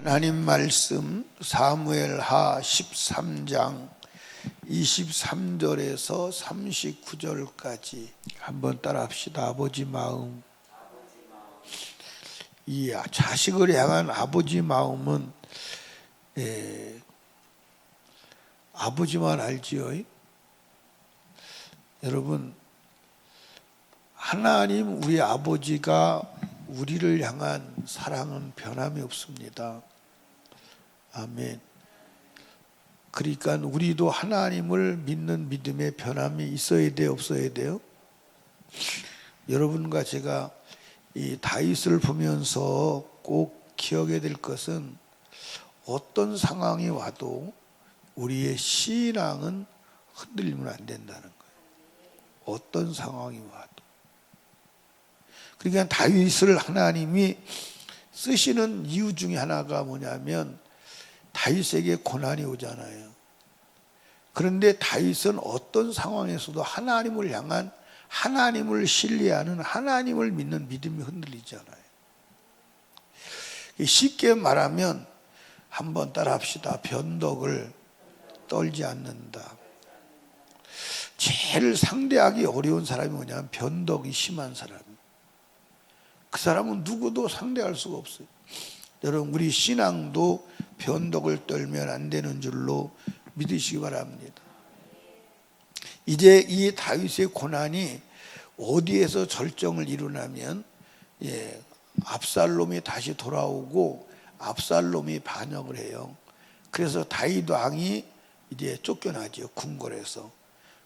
하나님 말씀 사무엘하 13장 23절에서 39절까지 한번 따라 합시다. 아버지 마음. 이 자식을 향한 아버지 마음은 아버지만 알지요. 여러분, 하나님 우리 아버지가 우리를 향한 사랑은 변함이 없습니다. 아멘. 그러니까 우리도 하나님을 믿는 믿음에 변함이 있어야 돼요, 없어야 돼요? 여러분과 제가 이 다윗을 보면서 꼭 기억해야 될 것은 어떤 상황이 와도 우리의 신앙은 흔들리면 안 된다는 거예요. 어떤 상황이 와도. 그러니까 다윗을 하나님이 쓰시는 이유 중에 하나가 뭐냐면 다윗에게 고난이 오잖아요. 그런데 다윗은 어떤 상황에서도 하나님을 향한, 하나님을 신뢰하는, 하나님을 믿는 믿음이 흔들리잖아요. 쉽게 말하면 한번 따라 합시다. 변덕을 떨지 않는다. 제일 상대하기 어려운 사람이 뭐냐면 변덕이 심한 사람. 그 사람은 누구도 상대할 수가 없어요. 여러분, 우리 신앙도 변덕을 떨면 안 되는 줄로 믿으시기 바랍니다. 이제 이 다윗의 고난이 어디에서 절정을 이루냐면 압살롬이 다시 돌아오고 압살롬이 반역을 해요. 그래서 다윗 왕이 이제 쫓겨나죠. 궁궐에서.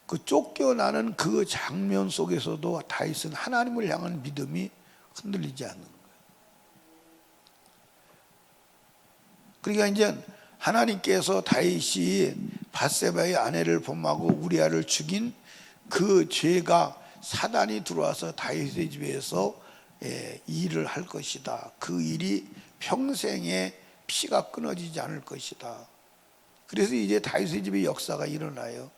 그 쫓겨나는 그 장면 속에서도 다윗은 하나님을 향한 믿음이 흔들리지 않는 거예요. 그러니까 이제 하나님께서 다윗이 밧세바의 아내를 범하고 우리아를 죽인 그 죄가 사단이 들어와서 다윗의 집에서 일을 할 것이다. 그 일이 평생에 피가 끊어지지 않을 것이다. 그래서 이제 다윗의 집의 역사가 일어나요.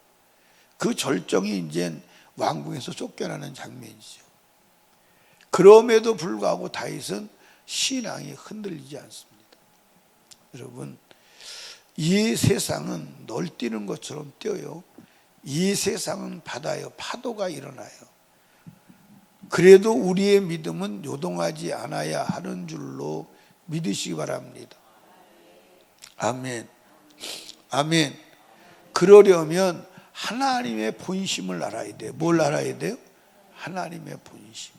그 절정이 이제 왕궁에서 쫓겨나는 장면이죠. 그럼에도 불구하고 다윗은 신앙이 흔들리지 않습니다. 여러분, 이 세상은 널뛰는 것처럼 뛰어요. 이 세상은 바다요. 파도가 일어나요. 그래도 우리의 믿음은 요동하지 않아야 하는 줄로 믿으시기 바랍니다. 아멘. 아멘. 그러려면 하나님의 본심을 알아야 돼요. 뭘 알아야 돼요? 하나님의 본심.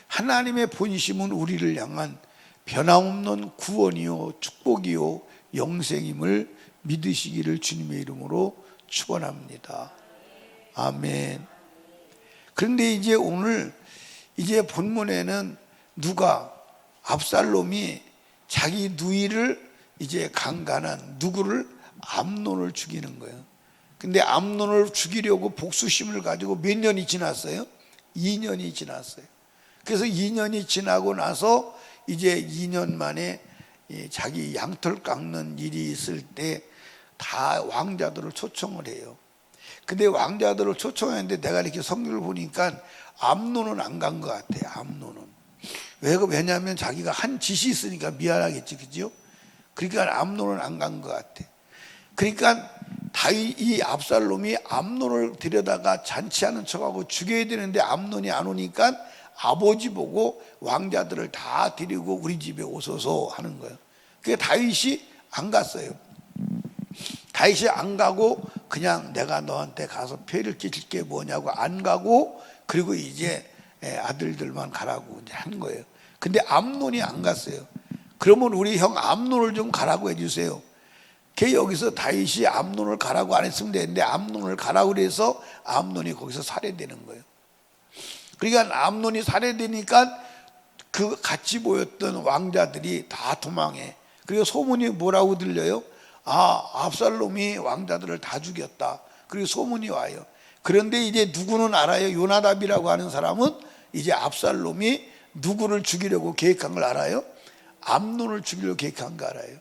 하나님의 본심은 우리를 향한 변함없는 구원이요 축복이요 영생임을 믿으시기를 주님의 이름으로 축원합니다. 아멘. 그런데 이제 오늘 이제 본문에는 누가 압살롬이 자기 누이를 이제 강간한 누구를 암논을 죽이는 거예요. 근데 암논을 죽이려고 복수심을 가지고 몇 년이 지났어요? 2년이 지났어요. 그래서 2년이 지나고 나서 이제 2년 만에 자기 양털 깎는 일이 있을 때 다 왕자들을 초청을 해요. 근데 왕자들을 초청했는데 내가 이렇게 성경을 보니까 암논은 안 간 것 같아요. 암논은. 왜냐하면 자기가 한 짓이 있으니까 미안하겠지, 그죠? 그러니까 암논은 안 간 것 같아. 그러니까 이 압살롬이 암논을 데려다가 잔치하는 척하고 죽여야 되는데 암논이 안 오니까 아버지 보고 왕자들을 다 데리고 우리 집에 오소서 하는 거예요. 그게 다윗이 안 갔어요. 다윗이 안 가고 그냥 내가 너한테 가서 폐를 끼칠 게 뭐냐고 안 가고 그리고 이제 아들들만 가라고 이제 한 거예요. 근데 암논이 안 갔어요. 그러면 우리 형 암논을 좀 가라고 해주세요. 걔 여기서 다윗이 암논을 가라고 안 했으면 되는데 암논을 가라고 그래서 암논이 거기서 살해되는 거예요. 그러니까 암논이 살해되니까 그 같이 모였던 왕자들이 다 도망해. 그리고 소문이 뭐라고 들려요? 압살롬이 왕자들을 다 죽였다. 그리고 소문이 와요. 그런데 이제 누구는 알아요? 요나답이라고 하는 사람은 이제 압살롬이 누구를 죽이려고 계획한 걸 알아요? 암논을 죽이려고 계획한 거 알아요.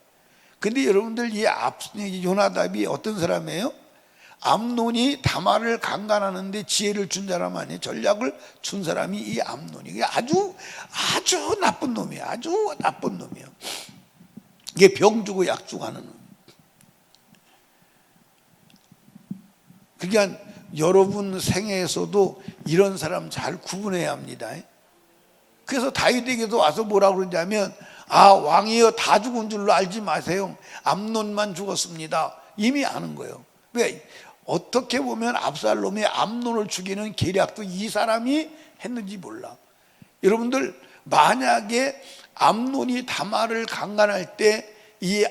근데 여러분들 이 요나답이 어떤 사람이에요? 암논이 다말을 강간하는데 지혜를 준 사람 아니에요? 전략을 준 사람이 이 암논이. 아주 나쁜 놈이에요. 아주 나쁜 놈이에요. 이게 병 주고 약 주고 하는. 그러니까 여러분 생애에서도 이런 사람 잘 구분해야 합니다. 그래서 다윗에게도 와서 뭐라 그러냐면, 아, 왕이여 다 죽은 줄로 알지 마세요. 암논만 죽었습니다. 이미 아는 거예요. 왜? 어떻게 보면 압살롬이 암논을 죽이는 계략도 이 사람이 했는지 몰라. 여러분들, 만약에 암논이 다말을 강간할 때 이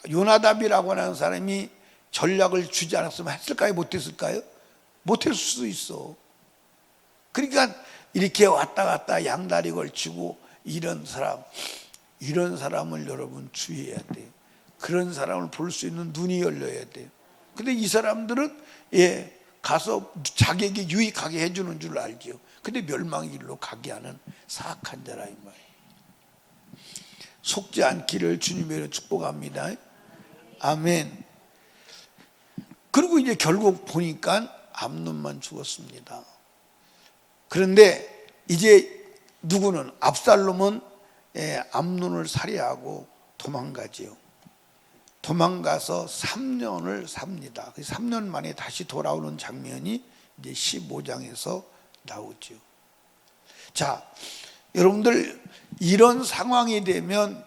요나답이라고 하는 사람이 전략을 주지 않았으면 했을까요? 못했을까요? 못했을 수도 있어. 그러니까 이렇게 왔다 갔다 양다리 걸치고 이런 사람을 여러분 주의해야 돼요. 그런 사람을 볼 수 있는 눈이 열려야 돼요. 근데 이 사람들은 가서 자기에게 유익하게 해주는 줄 알죠. 근데 멸망의 길로 가게 하는 사악한 자라 이 말이에요. 속지 않기를 주님으로 축복합니다. 아멘. 그리고 이제 결국 보니까 암논만 죽었습니다. 그런데 이제 누구는 압살롬은 암논을 살해하고 도망가지요. 도망가서 3년을 삽니다. 3년 만에 다시 돌아오는 장면이 이제 15장에서 나오죠. 자, 여러분들 이런 상황이 되면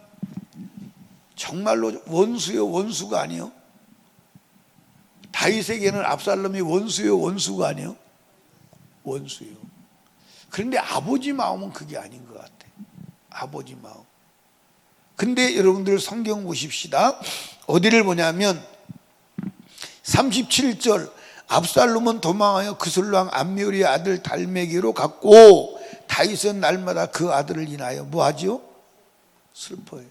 정말로 원수요, 원수가 아니요. 다윗에게는 압살롬이 원수요, 원수가 아니요. 원수요. 그런데 아버지 마음은 그게 아닌 것 같아. 아버지 마음. 근데 여러분들 성경 보십시다. 어디를 보냐면 37절, 압살롬은 도망하여 그슬왕 암미울의 아들 달메기로 갔고 다윗은 날마다 그 아들을 인하여 뭐하지요? 슬퍼해요.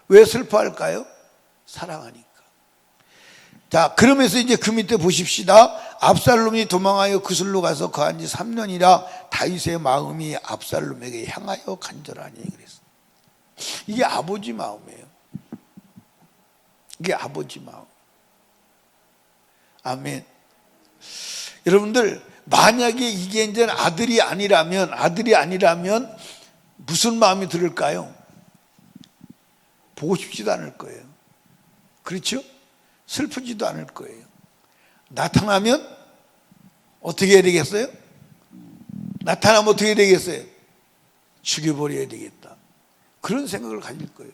왜 슬퍼할까요? 사랑하니까. 자, 그러면서 이제 그 밑에 보십시다. 압살롬이 도망하여 그슬로 가서 거한 지 3년이라 다윗의 마음이 압살롬에게 향하여 간절하니 그랬어. 이게 아버지 마음이에요. 이게 아버지 마음. 아멘. 여러분들, 만약에 이게 이제 아들이 아니라면 무슨 마음이 들을까요? 보고 싶지도 않을 거예요. 그렇죠? 슬프지도 않을 거예요. 나타나면 어떻게 해야 되겠어요? 나타나면 어떻게 되겠어요? 죽여버려야 되겠다. 그런 생각을 가질 거예요.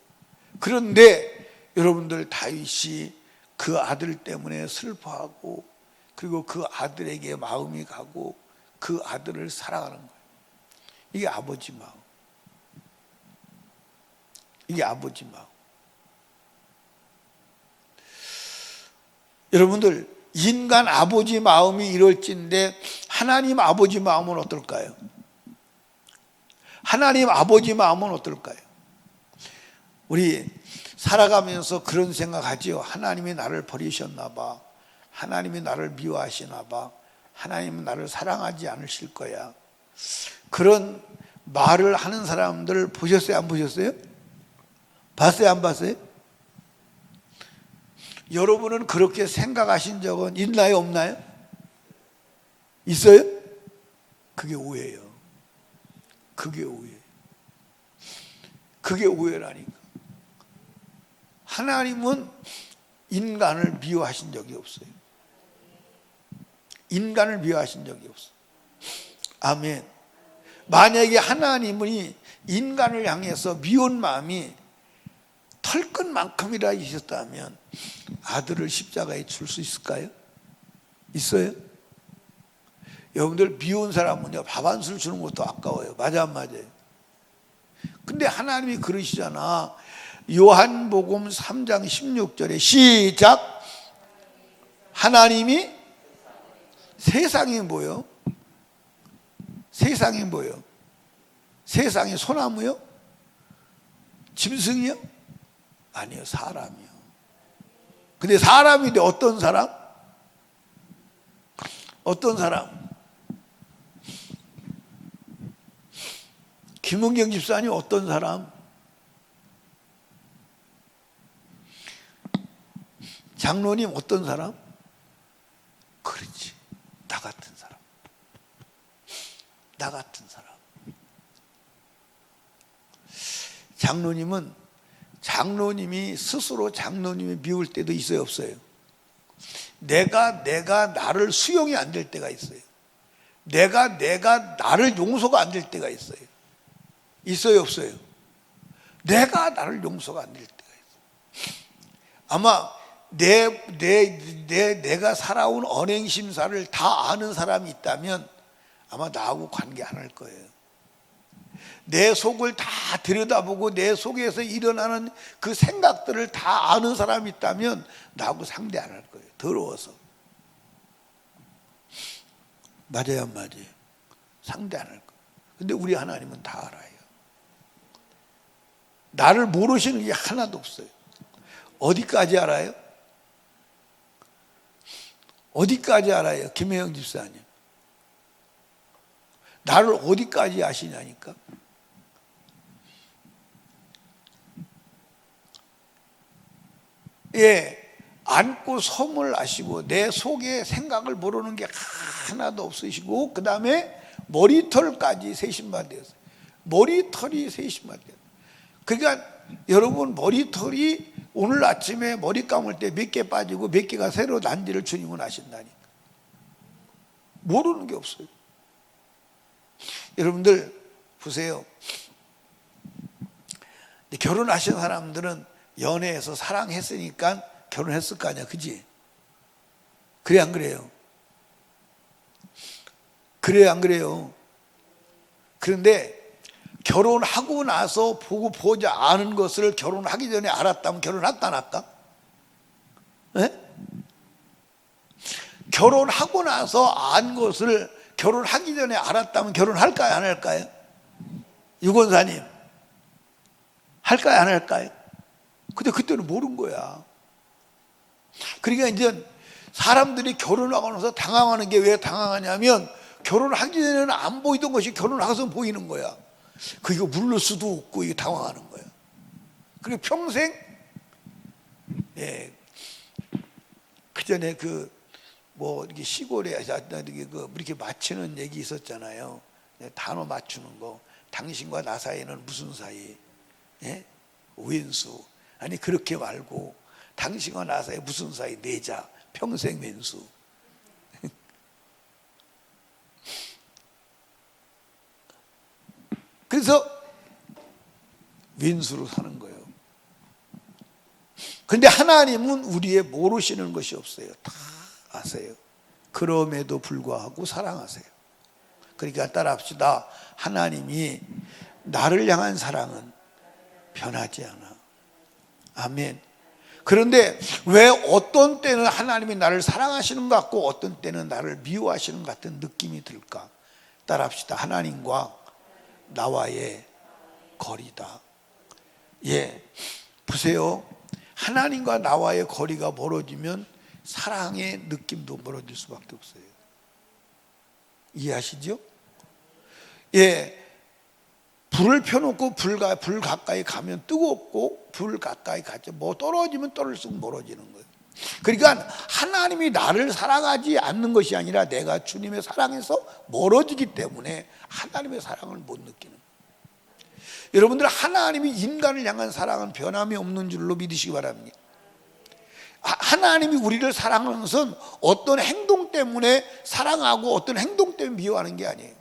그런데 여러분들, 다윗이 그 아들 때문에 슬퍼하고 그리고 그 아들에게 마음이 가고 그 아들을 사랑하는 거예요. 이게 아버지 마음. 이게 아버지 마음. 여러분들, 인간 아버지 마음이 이럴진데 하나님 아버지 마음은 어떨까요? 하나님 아버지 마음은 어떨까요? 우리 살아가면서 그런 생각하지요. 하나님이 나를 버리셨나 봐. 하나님이 나를 미워하시나 봐. 하나님은 나를 사랑하지 않으실 거야. 그런 말을 하는 사람들 보셨어요? 안 보셨어요? 봤어요? 안 봤어요? 여러분은 그렇게 생각하신 적은 있나요? 없나요? 있어요? 그게 오해예요. 그게 오해예요. 그게 오해라니까. 하나님은 인간을 미워하신 적이 없어요. 인간을 미워하신 적이 없어요. 아멘. 만약에 하나님이 인간을 향해서 미운 마음이 털끝만큼이라 있었다면 아들을 십자가에 줄 수 있을까요? 있어요? 여러분들, 미운 사람은요, 밥 한 술 주는 것도 아까워요. 맞아 안 맞아요? 근데 하나님이 그러시잖아. 요한복음 3장 16절에 시작. 하나님이 세상이 뭐요? 세상이 뭐요? 세상이 소나무요? 짐승이요? 아니요, 사람이요. 근데 사람인데 어떤 사람? 어떤 사람? 김은경 집사님 어떤 사람? 장로님 어떤 사람? 그렇지, 나 같은 사람. 나 같은 사람. 장로님이 스스로 장로님이 미울 때도 있어요, 없어요? 내가 나를 수용이 안 될 때가 있어요. 내가 나를 용서가 안 될 때가 있어요. 있어요, 없어요? 내가 나를 용서가 안 될 때가 있어요. 아마 내가 살아온 언행 심사를 다 아는 사람이 있다면 아마 나하고 관계 안 할 거예요. 내 속을 다 들여다보고 내 속에서 일어나는 그 생각들을 다 아는 사람이 있다면 나하고 상대 안 할 거예요. 더러워서. 맞아요, 안 맞아요? 상대 안 할 거예요. 근데 우리 하나님은 다 알아요. 나를 모르시는 게 하나도 없어요. 어디까지 알아요? 어디까지 알아요? 김혜영 집사님. 나를 어디까지 아시냐니까. 예, 안고 섬을 아시고 내 속에 생각을 모르는 게 하나도 없으시고 그 다음에 머리털까지 세심받으셨어요. 머리털이 세심받으셨어요. 그러니까 여러분 머리털이 오늘 아침에 머리 감을 때 몇 개 빠지고 몇 개가 새로 난지를 주님은 아신다니까. 모르는 게 없어요. 여러분들 보세요. 결혼하신 사람들은 연애해서 사랑했으니까 결혼했을 거 아니야, 그지? 그래 안 그래요? 그래 안 그래요? 그런데 결혼하고 나서 보고 보지 않은 것을 결혼하기 전에 알았다면 결혼할까 안 할까? 네? 결혼하고 나서 안 것을 결혼하기 전에 알았다면 결혼할까요 안 할까요? 유권사님 할까요 안 할까요? 근데 그때는 모른 거야. 그러니까 이제 사람들이 결혼하고 나서 당황하는 게 왜 당황하냐면 결혼하기 전에는 안 보이던 것이 결혼하고서 보이는 거야. 그거 물를 수도 없고 이거 당황하는 거야. 그리고 평생 그 전에 뭐 이렇게 시골에 이렇게 맞추는 얘기 있었잖아요. 단어 맞추는 거. 당신과 나 사이는 무슨 사이? 예? 왼수. 아니 그렇게 말고 당신과 나 사이 무슨 사이? 내자. 평생 왼수. 그래서 왼수로 사는 거예요. 그런데 하나님은 우리의 모르시는 것이 없어요. 다 아세요. 그럼에도 불구하고 사랑하세요. 그러니까 따라합시다. 하나님이 나를 향한 사랑은 변하지 않아. 아멘. 그런데 왜 어떤 때는 하나님이 나를 사랑하시는 것 같고 어떤 때는 나를 미워하시는 것 같은 느낌이 들까? 따라합시다. 하나님과 나와의 거리다. 예, 보세요. 하나님과 나와의 거리가 멀어지면 사랑의 느낌도 멀어질 수밖에 없어요. 이해하시죠? 예, 불을 펴놓고 불 가까이 가면 뜨겁고 불 가까이 가죠. 뭐 떨어지면 떨어질수록 멀어지는 거예요. 그러니까 하나님이 나를 사랑하지 않는 것이 아니라 내가 주님의 사랑에서 멀어지기 때문에 하나님의 사랑을 못 느끼는 거예요. 여러분들 하나님이 인간을 향한 사랑은 변함이 없는 줄로 믿으시기 바랍니다. 하나님이 우리를 사랑하는 것은 어떤 행동 때문에 사랑하고 어떤 행동 때문에 미워하는 게 아니에요.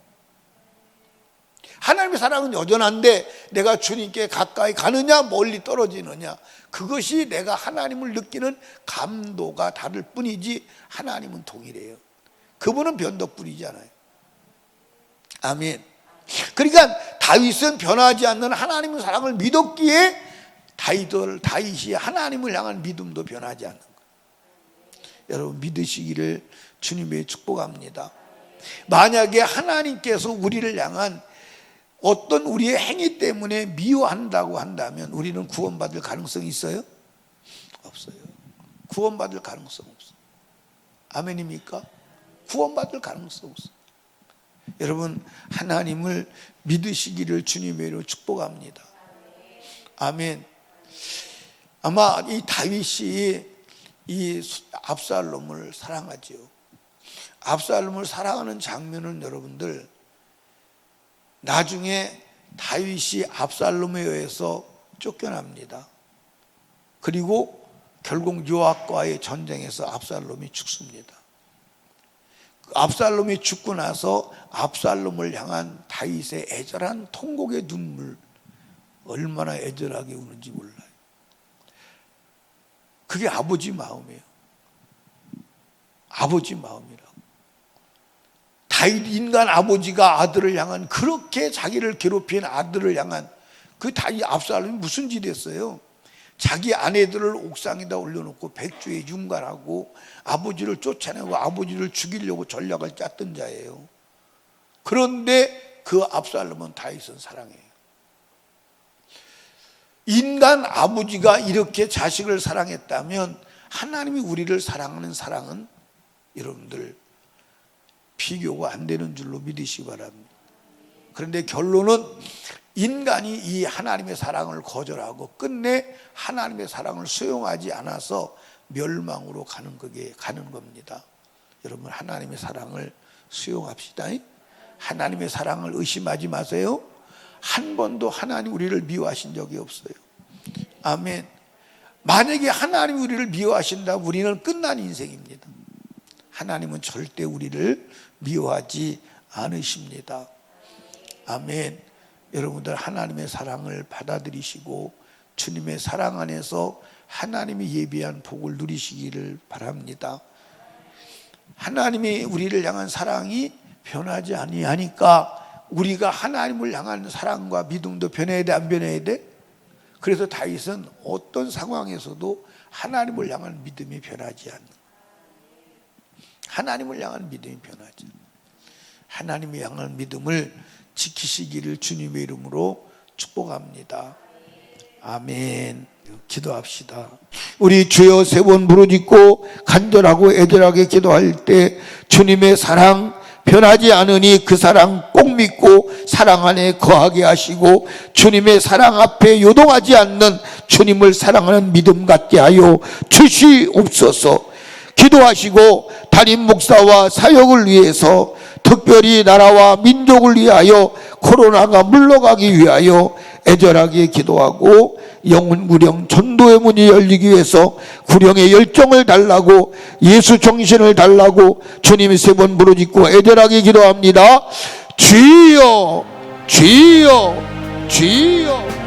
하나님의 사랑은 여전한데 내가 주님께 가까이 가느냐 멀리 떨어지느냐 그것이 내가 하나님을 느끼는 감도가 다를 뿐이지 하나님은 동일해요. 그분은 변덕뿐이잖아요. 아멘. 그러니까 다윗은 변하지 않는 하나님의 사랑을 믿었기에 다윗이 하나님을 향한 믿음도 변하지 않는 거예요. 여러분 믿으시기를 주님의 축복합니다. 만약에 하나님께서 우리를 향한 어떤 우리의 행위 때문에 미워한다고 한다면 우리는 구원받을 가능성이 있어요? 없어요. 구원받을 가능성 없어요. 아멘입니까? 구원받을 가능성 없어요. 여러분 하나님을 믿으시기를 주님의 이름으로 축복합니다. 아멘. 아마 이 다윗이 이 압살롬을 사랑하지요. 압살롬을 사랑하는 장면은 여러분들 나중에 다윗이 압살롬에 의해서 쫓겨납니다. 그리고 결국 요압과의 전쟁에서 압살롬이 죽습니다. 압살롬이 죽고 나서 압살롬을 향한 다윗의 애절한 통곡의 눈물, 얼마나 애절하게 우는지 몰라요. 그게 아버지 마음이에요. 아버지 마음이라고. 다윗 인간 아버지가 아들을 향한, 그렇게 자기를 괴롭힌 아들을 향한, 그 다윗 압살롬이 무슨 짓 했어요? 자기 아내들을 옥상에다 올려놓고 백주에 융갈하고 아버지를 쫓아내고 아버지를 죽이려고 전략을 짰던 자예요. 그런데 그 압살롬은 다윗은 사랑해요. 인간 아버지가 이렇게 자식을 사랑했다면 하나님이 우리를 사랑하는 사랑은 여러분들 비교가 안 되는 줄로 믿으시기 바랍니다. 그런데 결론은 인간이 이 하나님의 사랑을 거절하고 끝내 하나님의 사랑을 수용하지 않아서 멸망으로 가는 겁니다. 여러분, 하나님의 사랑을 수용합시다. 하나님의 사랑을 의심하지 마세요. 한 번도 하나님 우리를 미워하신 적이 없어요. 아멘. 만약에 하나님이 우리를 미워하신다면 우리는 끝난 인생입니다. 하나님은 절대 우리를 미워하지 않으십니다. 아멘. 여러분들 하나님의 사랑을 받아들이시고 주님의 사랑 안에서 하나님이 예비한 복을 누리시기를 바랍니다. 하나님이 우리를 향한 사랑이 변하지 아니하니까 우리가 하나님을 향한 사랑과 믿음도 변해야 돼, 안 변해야 돼? 그래서 다윗은 어떤 상황에서도 하나님을 향한 믿음이 변하지 않는, 하나님을 향한 믿음이 변하지 않는, 하나님을 향한 믿음을 지키시기를 주님의 이름으로 축복합니다. 아멘. 기도합시다. 우리 주여 세 번 부르짖고 간절하고 애절하게 기도할 때 주님의 사랑 변하지 않으니 그 사랑 꼭 믿고 사랑 안에 거하게 하시고 주님의 사랑 앞에 요동하지 않는 주님을 사랑하는 믿음 갖게 하여 주시옵소서. 기도하시고 담임 목사와 사역을 위해서, 특별히 나라와 민족을 위하여, 코로나가 물러가기 위하여 애절하게 기도하고 영혼 구령 전도의 문이 열리기 위해서 구령의 열정을 달라고, 예수 정신을 달라고 주님이 세 번 부르짖고 애절하게 기도합니다. 주여, 주여, 주여.